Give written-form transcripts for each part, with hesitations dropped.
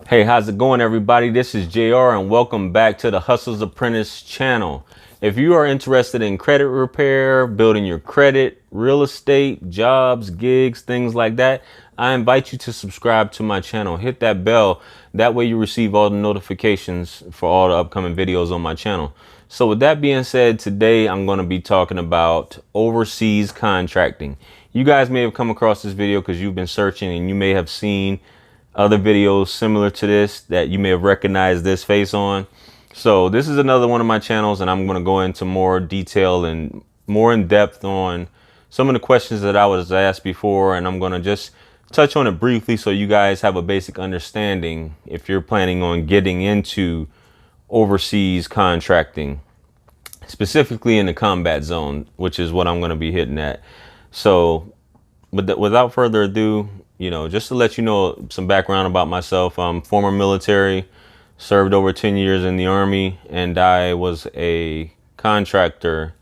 Hey, how's it going, everybody? This is JR and welcome back to the Hustler's Apprentice channel. If you are interested in credit repair, building your credit, real estate, jobs, gigs, things like that, I invite you to subscribe to my channel. Hit that bell. That way you receive all the notifications for all the upcoming videos on my channel. So with that being said, today I'm going to be talking about overseas contracting. You guys may have come across this video because you've been searching and you may have seen other videos similar to this that you may have recognized this face on. So this is another one of my channels, and I'm going to go into more detail and more in depth on some of the questions that I was asked before, and I'm going to just touch on it briefly so you guys have a basic understanding if you're planning on getting into overseas contracting, specifically in the combat zone, which is what I'm going to be hitting at. So without further ado, just to let you know some background about myself, I'm former military, served over 10 years in the Army, and I was a contractor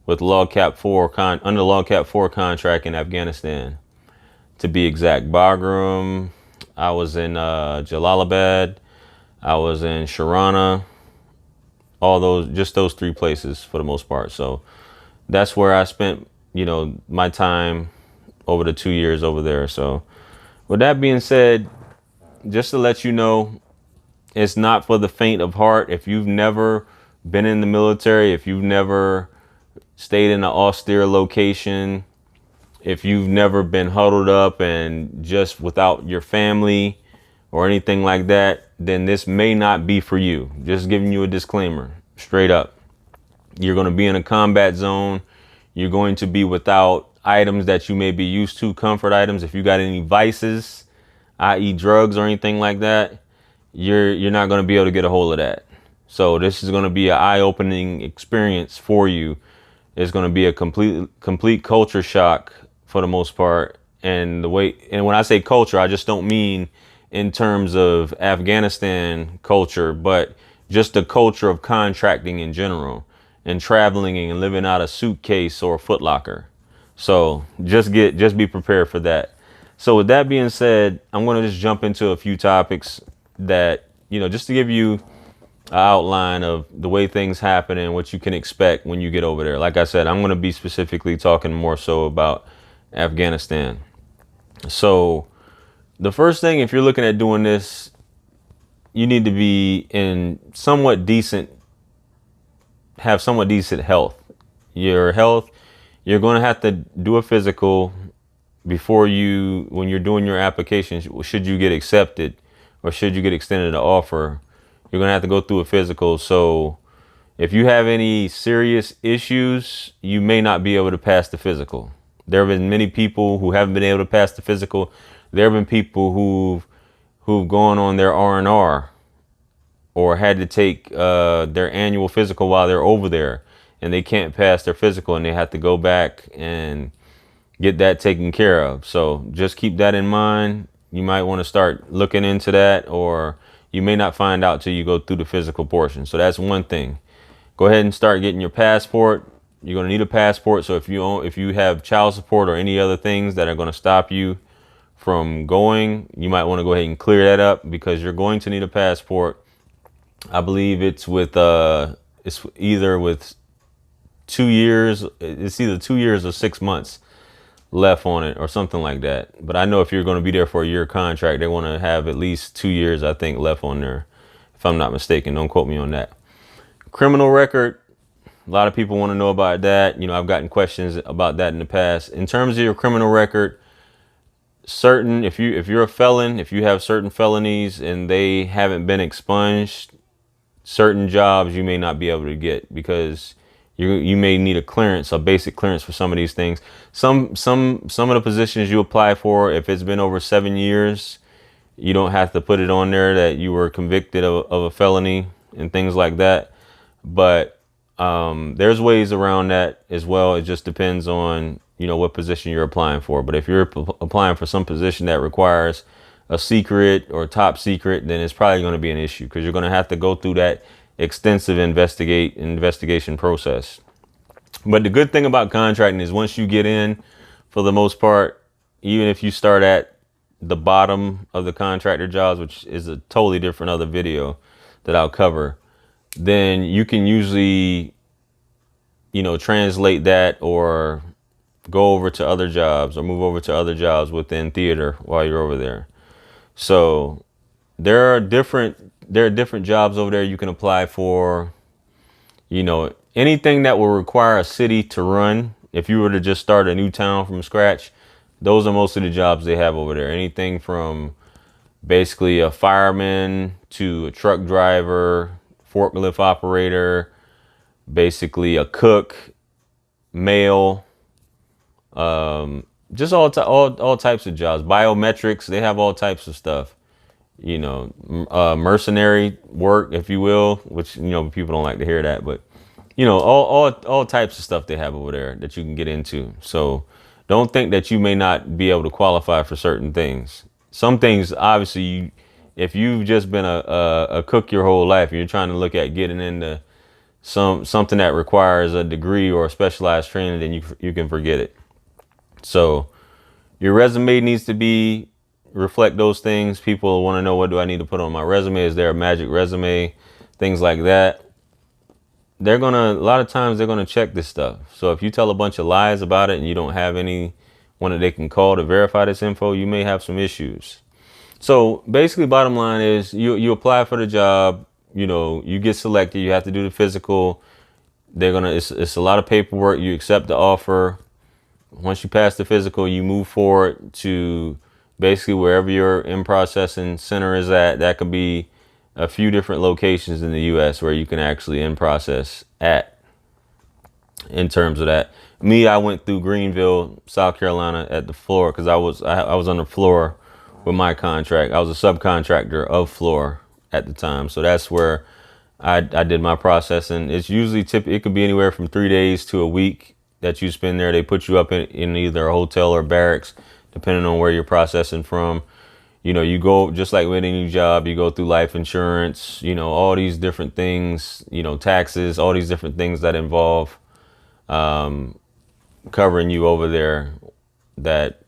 with LogCap 4 under LogCap 4 contract in Afghanistan. To be exact, Bagram, I was in Jalalabad, I was in Sharana, just those three places for the most part. So that's where I spent, my time over the 2 years over there. So with that being said, just to let you know, it's not for the faint of heart. If you've never been in the military, if you've never stayed in an austere location, if you've never been huddled up and just without your family or anything like that, then this may not be for you. Just giving you a disclaimer, straight up. You're going to be in a combat zone. You're going to be without items that you may be used to, comfort items. If you got any vices, i.e. drugs or anything like that, you're not going to be able to get a hold of that. So this is going to be an eye-opening experience for you. It's going to be a complete culture shock for the most part. And when I say culture, I just don't mean in terms of Afghanistan culture, but just the culture of contracting in general and traveling and living out a suitcase or a footlocker. So just be prepared for that. So with that being said, I'm going to just jump into a few topics that, just to give you an outline of the way things happen and what you can expect when you get over there. Like I said, I'm going to be specifically talking more so about Afghanistan. So the first thing, if you're looking at doing this, you need to be in have somewhat decent health. Your health, you're going to have to do a physical when you're doing your application. Should you get accepted or should you get extended an offer, you're going to have to go through a physical. So if you have any serious issues, you may not be able to pass the physical. There have been many people who haven't been able to pass the physical. There have been people who've gone on their R&R or had to take their annual physical while they're over there, and they can't pass their physical and they have to go back and get that taken care of. So just keep that in mind. You might want to start looking into that, or you may not find out till you go through the physical portion. So that's one thing. Go ahead and start getting your passport. You're going to need a passport. So if you have child support or any other things that are going to stop you from going, you might want to go ahead and clear that up, because you're going to need a passport. I believe it's either with 2 years. It's either 2 years or 6 months left on it or something like that. But I know if you're going to be there for a year contract, they want to have at least 2 years, I think, left on there, if I'm not mistaken. Don't quote me on that. Criminal record, a lot of people want to know about that. I've gotten questions about that in the past. In terms of your criminal record, if you're a felon, if you have certain felonies and they haven't been expunged, certain jobs you may not be able to get, because you may need a basic clearance for some of these things. Some of the positions you apply for, if it's been over 7 years, you don't have to put it on there that you were convicted of a felony and things like that. But there's ways around that as well. It just depends on what position you're applying for. But if you're applying for some position that requires a secret or top secret, then it's probably going to be an issue, because you're going to have to go through that extensive investigation process. But the good thing about contracting is once you get in, for the most part, even if you start at the bottom of the contractor jobs, which is a totally different other video that I'll cover, then you can usually, translate that or go over to other jobs or move over to other jobs within theater while you're over there. So there are different jobs over there you can apply for. Anything that will require a city to run. If you were to just start a new town from scratch, those are most of the jobs they have over there. Anything from basically a fireman to a truck driver, forklift operator, basically a cook, mail, just all types of jobs. Biometrics, they have all types of stuff. Mercenary work, if you will, which people don't like to hear that, but all types of stuff they have over there that you can get into. So don't think that you may not be able to qualify for certain things. Some things, obviously, if you've just been a cook your whole life and you're trying to look at getting into something that requires a degree or a specialized training, then you can forget it. So your resume needs to reflect those things. People want to know, what do I need to put on my resume? Is there a magic resume? Things like that. A lot of times they're gonna check this stuff. So if you tell a bunch of lies about it and you don't have anyone that they can call to verify this info, you may have some issues. So basically, bottom line is you apply for the job, you get selected, you have to do the physical. It's a lot of paperwork. You accept the offer. Once you pass the physical, you move forward to basically wherever your in-processing center is at. That could be a few different locations in the U.S. where you can actually in-process at. In terms of that, I went through Greenville, South Carolina at the floor, because I was on the floor with my contract. I was a subcontractor of floor at the time, so that's where I did my processing. It's usually it could be anywhere from 3 days to a week that you spend there. They put you up in either a hotel or barracks, depending on where you're processing from. You go, just like with any job, you go through life insurance, all these different things, taxes, all these different things that involve covering you over there, that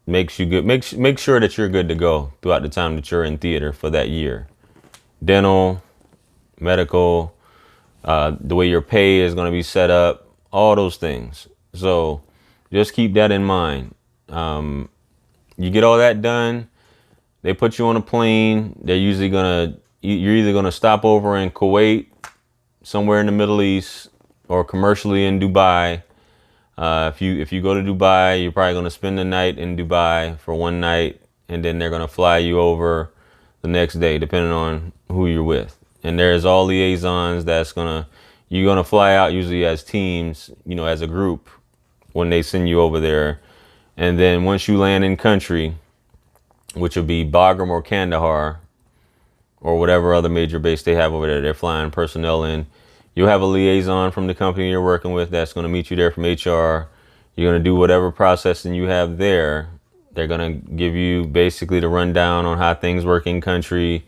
makes you good. Make sure that you're good to go throughout the time that you're in theater for that year. Dental, medical, the way your pay is going to be set up, all those things. So just keep that in mind. You get all that done, they put you on a plane. You're either gonna stop over in Kuwait, somewhere in the Middle East, or commercially in Dubai. If you go to Dubai, you're probably gonna spend the night in Dubai for one night, and then they're gonna fly you over the next day, depending on who you're with. And there's all liaisons you're gonna fly out usually as teams, as a group, when they send you over there. And then once you land in country, which will be Bagram or Kandahar or whatever other major base they have over there, they're flying personnel in. You'll have a liaison from the company you're working with that's going to meet you there from HR. You're going to do whatever processing you have there. They're going to give you basically the rundown on how things work in country.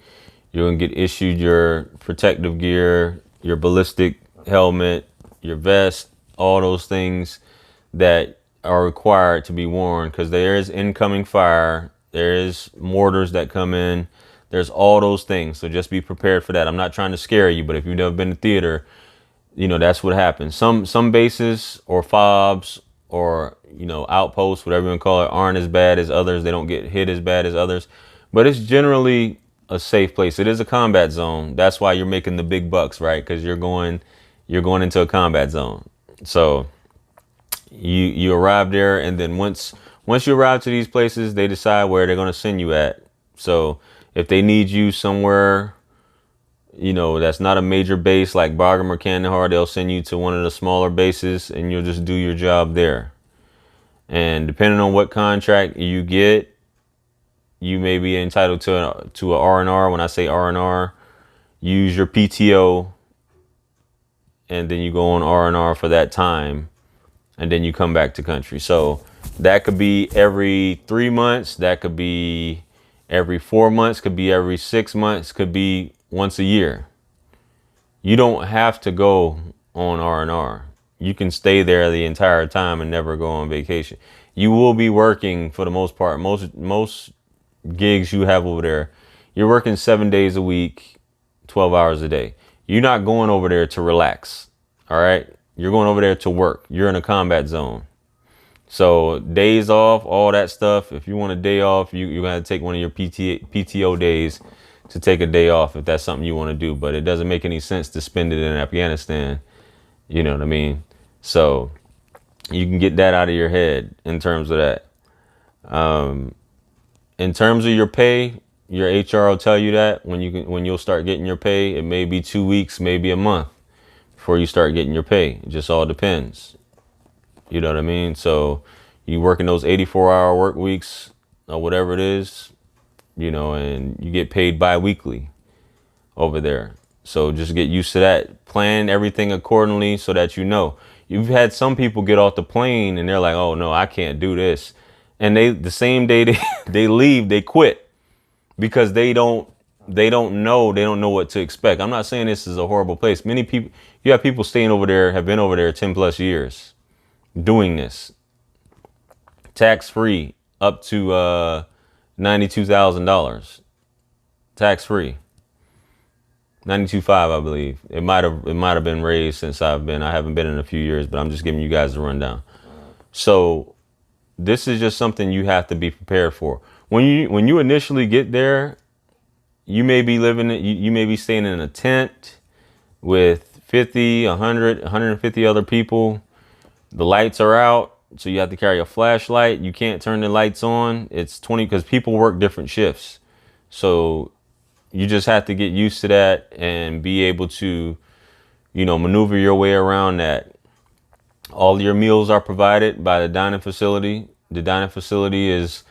You're going to get issued your protective gear, your ballistic helmet, your vest, all those things that are required to be worn, because there is incoming fire. There is mortars that come in. There's all those things. So just be prepared for that. I'm not trying to scare you, but if you've never been to theater, that's what happens. Some bases or fobs or, outposts, whatever you want to call it, aren't as bad as others. They don't get hit as bad as others, but it's generally a safe place. It is a combat zone. That's why you're making the big bucks, right? Because you're going into a combat zone. So you arrive there, and then once you arrive to these places, they decide where they're going to send you at. So if they need you somewhere, that's not a major base like Bagram or Kandahar, they'll send you to one of the smaller bases, and you'll just do your job there. And depending on what contract you get, you may be entitled to a R&R. When I say R&R, use your PTO, and then you go on R&R for that time, and then you come back to country. So that could be every 3 months. That could be every 4 months. Could be every 6 months. Could be once a year. You don't have to go on R&R. You can stay there the entire time and never go on vacation. You will be working for the most part. Most gigs you have over there, you're working 7 days a week, 12 hours a day. You're not going over there to relax. All right. You're going over there to work. You're in a combat zone. So days off, all that stuff. If you want a day off, you're going to take one of your PTO days to take a day off if that's something you want to do. But it doesn't make any sense to spend it in Afghanistan. You know what I mean? So you can get that out of your head in terms of that. In terms of your pay, your HR will tell you that when you'll start getting your pay. It may be 2 weeks, maybe a month before you start getting your pay. It just all depends. You know what I mean? So you working those 84-hour work weeks or whatever it is, and you get paid bi-weekly over there. So just get used to that. Plan everything accordingly so that You've had some people get off the plane and they're like, oh no, I can't do this. And the same day they leave, they quit because they don't know what to expect. I'm not saying this is a horrible place. Many people, you have people staying over there, have been over there 10 plus years doing this. Tax free up to $92,000. Tax free. 92.5, I believe. It might have been raised since I haven't been in a few years, but I'm just giving you guys a rundown. So this is just something you have to be prepared for. When you initially get there, you may be you may be staying in a tent with 50, 100, 150 other people. The lights are out, so you have to carry a flashlight. You can't turn the lights on. It's 20 because people work different shifts. So you just have to get used to that and be able to, maneuver your way around that. All your meals are provided by the dining facility. The dining facility is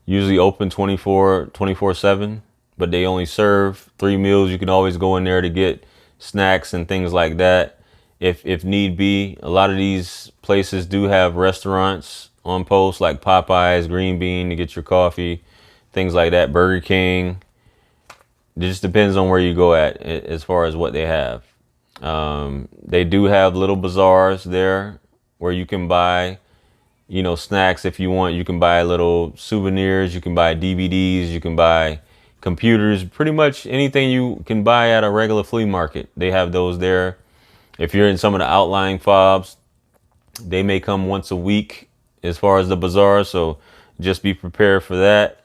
usually open 24/7, but they only serve 3 meals. You can always go in there to get snacks and things like that. If need be, a lot of these places do have restaurants on post like Popeyes, Green Bean to get your coffee, things like that, Burger King. It just depends on where you go at as far as what they have. They do have little bazaars there where you can buy, snacks if you want. You can buy little souvenirs. You can buy DVDs. You can buy computers. Pretty much anything you can buy at a regular flea market. They have those there. If you're in some of the outlying fobs, they may come once a week as far as the bazaar. So just be prepared for that.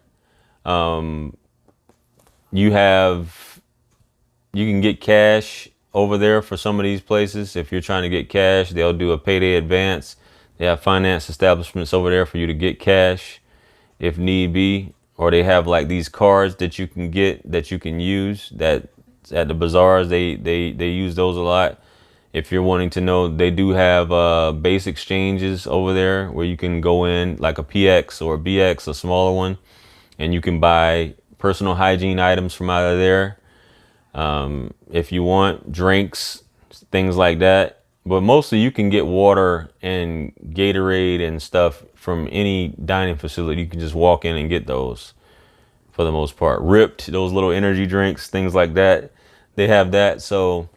You can get cash over there for some of these places. If you're trying to get cash, they'll do a payday advance. They have finance establishments over there for you to get cash if need be. Or they have like these cards that you can get that you can use that at the bazaars. They use those a lot. If you're wanting to know, they do have base exchanges over there where you can go in like a PX or a BX, a smaller one, and you can buy personal hygiene items from out of there. If you want drinks, things like that. But mostly you can get water and Gatorade and stuff from any dining facility. You can just walk in and get those for the most part. Ripped, those little energy drinks, things like that. They have that. So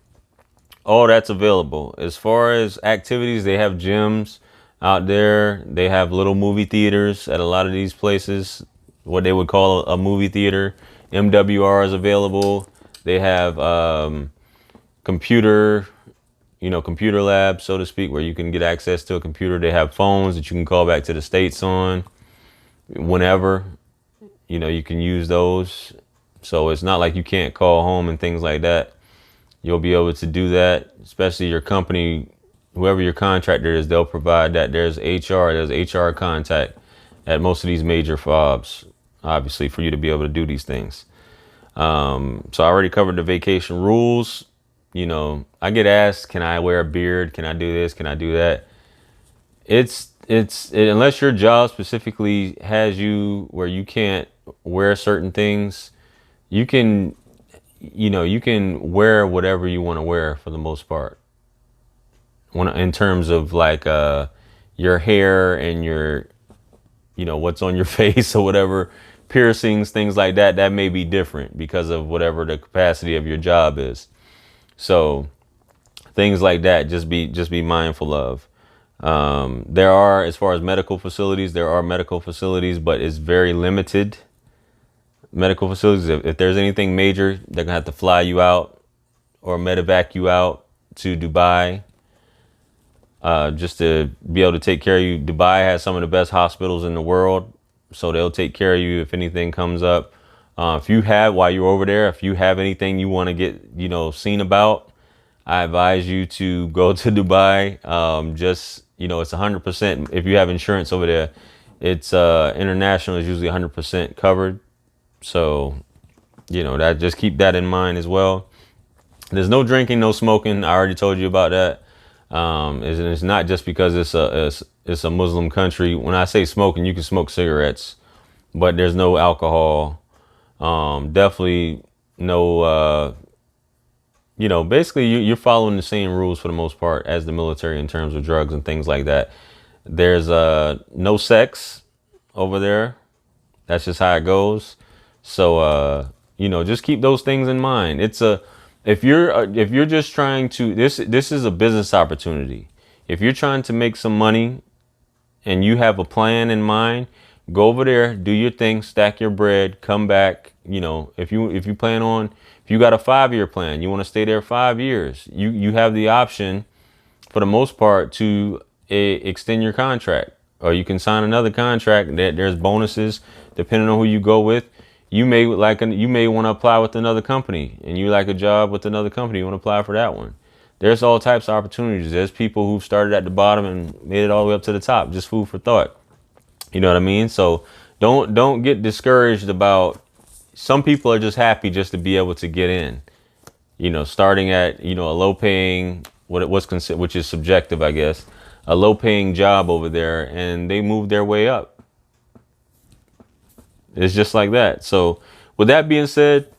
all that's available. As far as activities, they have gyms out there. They have little movie theaters at a lot of these places. What they would call a movie theater. MWR is available. They have computer labs, so to speak, where you can get access to a computer. They have phones that you can call back to the States on whenever. You can use those. So it's not like you can't call home and things like that. You'll be able to do that, especially your company, whoever your contractor is, they'll provide that. There's HR contact at most of these major fobs, obviously, for you to be able to do these things. So I already covered the vacation rules. I get asked, can I wear a beard? Can I do this? Can I do that? It's unless your job specifically has you where you can't wear certain things, you can wear whatever you want to wear for the most part. In terms of like your hair and your, what's on your face or whatever, piercings, things like that, that may be different because of whatever the capacity of your job is. So things like that, just be mindful of. There are, as far as medical facilities, but it's very limited. medical facilities. If there's anything major, they're gonna have to fly you out or medevac you out to Dubai, just to be able to take care of you. Dubai has some of the best hospitals in the world, so they'll take care of you if anything comes up. If you have, while you're over there, if you have anything you want to get, seen about, I advise you to go to Dubai. Just, it's 100%. If you have insurance over there, it's international is usually 100% covered. So, that, just keep that in mind as well. There's no drinking, no smoking. I already told you about that. It's not just because it's a Muslim country. When I say smoking, you can smoke cigarettes, but there's no alcohol. Definitely no. Basically you're following the same rules for the most part as the military in terms of drugs and things like that. There's no sex over there. That's just how it goes. So just keep those things in mind. If you're just trying to, this is a business opportunity. If you're trying to make some money and you have a plan in mind, go over there, do your thing, stack your bread, come back. If you plan on, if you got a 5-year plan, you want to stay there 5 years, you have the option for the most part to extend your contract, or you can sign another contract. There's bonuses depending on who you go with. You may want to apply with another company, and you like a job with another company, you want to apply for that one. There's all types of opportunities. There's people who've started at the bottom and made it all the way up to the top. Just food for thought. You know what I mean? So don't get discouraged about, some people are just happy just to be able to get in, starting at, a low paying, which is subjective, I guess, a low paying job over there, and they move their way up. It's just like that. So with that being said,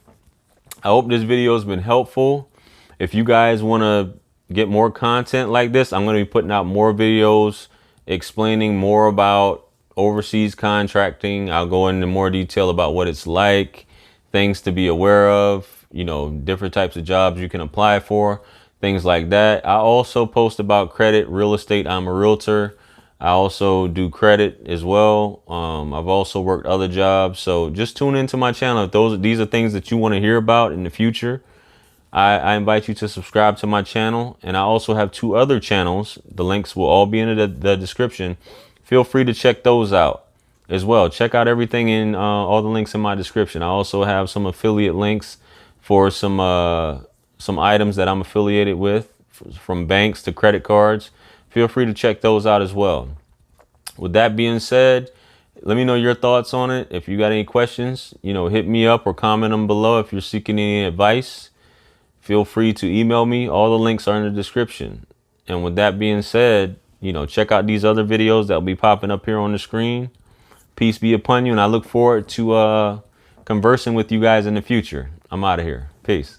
I hope this video has been helpful. If you guys want to get more content like this, I'm going to be putting out more videos explaining more about overseas contracting. I'll go into more detail about what it's like, things to be aware of, different types of jobs you can apply for, things like that. I also post about credit, real estate. I'm a realtor. I also do credit as well. I've also worked other jobs. So just tune into my channel. If these are things that you want to hear about in the future, I invite you to subscribe to my channel. And I also have 2 other channels. The links will all be in the description. Feel free to check those out as well. Check out everything in all the links in my description. I also have some affiliate links for some items that I'm affiliated with, from banks to credit cards. Feel free to check those out as well. With that being said, let me know your thoughts on it. If you got any questions, hit me up or comment them below. If you're seeking any advice, feel free to email me. All the links are in the description. And with that being said, check out these other videos that will be popping up here on the screen. Peace be upon you, and I look forward to conversing with you guys in the future. I'm out of here. Peace.